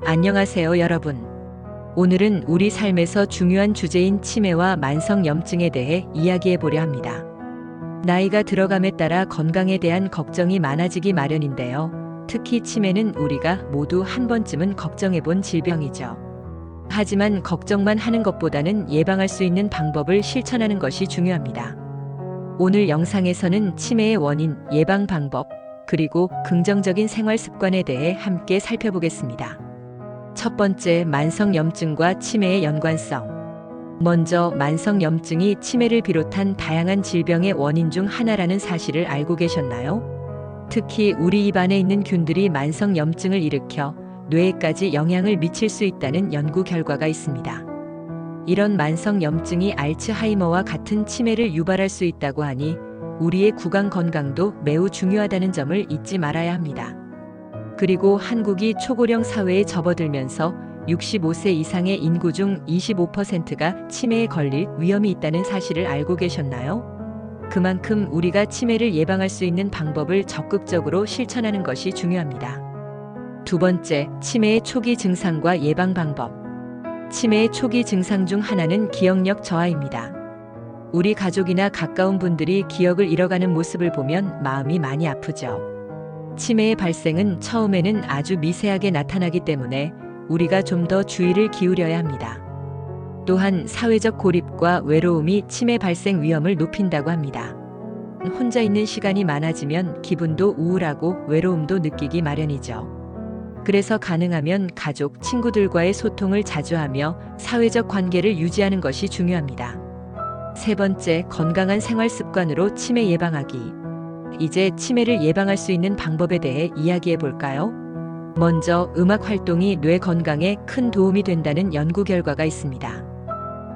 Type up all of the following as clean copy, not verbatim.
안녕하세요, 여러분. 오늘은 우리 삶에서 중요한 주제인 치매와 만성염증에 대해 이야기해 보려 합니다. 나이가 들어감에 따라 건강에 대한 걱정이 많아지기 마련인데요. 특히 치매는 우리가 모두 한 번쯤은 걱정해 본 질병이죠. 하지만 걱정만 하는 것보다는 예방할 수 있는 방법을 실천하는 것이 중요합니다. 오늘 영상에서는 치매의 원인, 예방 방법, 그리고 긍정적인 생활 습관에 대해 함께 살펴보겠습니다. 첫 번째, 만성염증과 치매의 연관성. 먼저 만성염증이 치매를 비롯한 다양한 질병의 원인 중 하나라는 사실을 알고 계셨나요? 특히 우리 입 안에 있는 균들이 만성염증을 일으켜 뇌에까지 영향을 미칠 수 있다는 연구 결과가 있습니다. 이런 만성염증이 알츠하이머와 같은 치매를 유발할 수 있다고 하니 우리의 구강 건강도 매우 중요하다는 점을 잊지 말아야 합니다. 그리고 한국이 초고령 사회에 접어들면서 65세 이상의 인구 중 25%가 치매에 걸릴 위험이 있다는 사실을 알고 계셨나요? 그만큼 우리가 치매를 예방할 수 있는 방법을 적극적으로 실천하는 것이 중요합니다. 두 번째, 치매의 초기 증상과 예방 방법. 치매의 초기 증상 중 하나는 기억력 저하입니다. 우리 가족이나 가까운 분들이 기억을 잃어가는 모습을 보면 마음이 많이 아프죠. 치매의 발생은 처음에는 아주 미세하게 나타나기 때문에 우리가 좀 더 주의를 기울여야 합니다. 또한 사회적 고립과 외로움이 치매 발생 위험을 높인다고 합니다. 혼자 있는 시간이 많아지면 기분도 우울하고 외로움도 느끼기 마련이죠. 그래서 가능하면 가족, 친구들과의 소통을 자주 하며 사회적 관계를 유지하는 것이 중요합니다. 세 번째, 건강한 생활 습관으로 치매 예방하기. 이제 치매를 예방할 수 있는 방법에 대해 이야기해 볼까요? 먼저 음악 활동이 뇌 건강에 큰 도움이 된다는 연구 결과가 있습니다.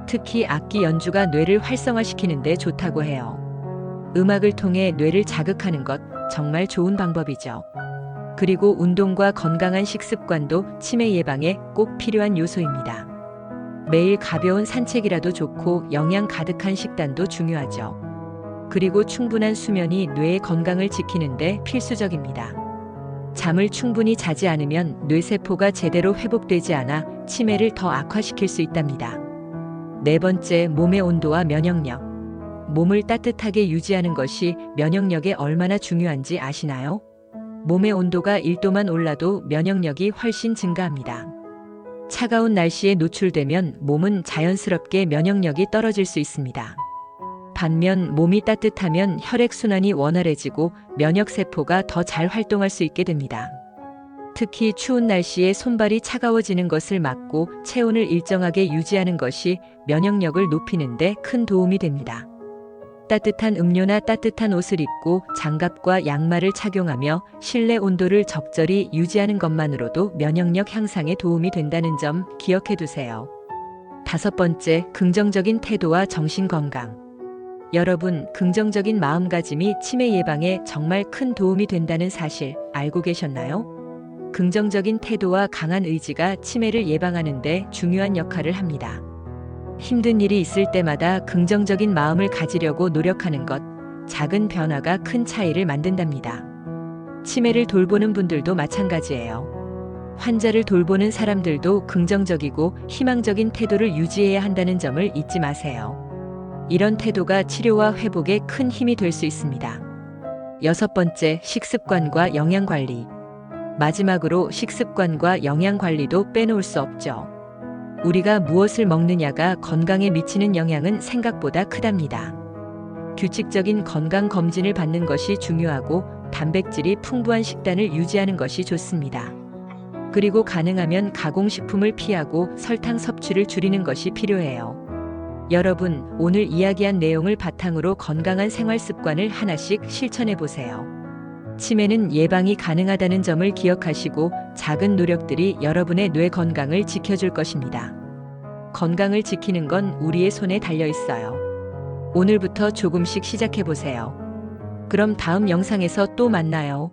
특히 악기 연주가 뇌를 활성화시키는 데 좋다고 해요. 음악을 통해 뇌를 자극하는 것 정말 좋은 방법이죠. 그리고 운동과 건강한 식습관도 치매 예방에 꼭 필요한 요소입니다. 매일 가벼운 산책이라도 좋고 영양 가득한 식단도 중요하죠. 그리고 충분한 수면이 뇌의 건강을 지키는데 필수적입니다. 잠을 충분히 자지 않으면 뇌세포가 제대로 회복되지 않아 치매를 더 악화시킬 수 있답니다. 네 번째, 몸의 온도와 면역력. 몸을 따뜻하게 유지하는 것이 면역력에 얼마나 중요한지 아시나요? 몸의 온도가 1도만 올라도 면역력이 훨씬 증가합니다. 차가운 날씨에 노출되면 몸은 자연스럽게 면역력이 떨어질 수 있습니다. 반면 몸이 따뜻하면 혈액순환이 원활해지고 면역세포가 더 잘 활동할 수 있게 됩니다. 특히 추운 날씨에 손발이 차가워지는 것을 막고 체온을 일정하게 유지하는 것이 면역력을 높이는 데 큰 도움이 됩니다. 따뜻한 음료나 따뜻한 옷을 입고 장갑과 양말을 착용하며 실내 온도를 적절히 유지하는 것만으로도 면역력 향상에 도움이 된다는 점 기억해 두세요. 다섯 번째, 긍정적인 태도와 정신건강. 여러분, 긍정적인 마음가짐이 치매 예방에 정말 큰 도움이 된다는 사실 알고 계셨나요? 긍정적인 태도와 강한 의지가 치매를 예방하는 데 중요한 역할을 합니다. 힘든 일이 있을 때마다 긍정적인 마음을 가지려고 노력하는 것, 작은 변화가 큰 차이를 만든답니다. 치매를 돌보는 분들도 마찬가지예요. 환자를 돌보는 사람들도 긍정적이고 희망적인 태도를 유지해야 한다는 점을 잊지 마세요. 이런 태도가 치료와 회복에 큰 힘이 될 수 있습니다. 여섯 번째, 식습관과 영양관리. 마지막으로 식습관과 영양관리도 빼놓을 수 없죠. 우리가 무엇을 먹느냐가 건강에 미치는 영향은 생각보다 크답니다. 규칙적인 건강 검진을 받는 것이 중요하고 단백질이 풍부한 식단을 유지하는 것이 좋습니다. 그리고 가능하면 가공식품을 피하고 설탕 섭취를 줄이는 것이 필요해요. 여러분, 오늘 이야기한 내용을 바탕으로 건강한 생활 습관을 하나씩 실천해 보세요. 치매는 예방이 가능하다는 점을 기억하시고 작은 노력들이 여러분의 뇌 건강을 지켜줄 것입니다. 건강을 지키는 건 우리의 손에 달려 있어요. 오늘부터 조금씩 시작해 보세요. 그럼 다음 영상에서 또 만나요.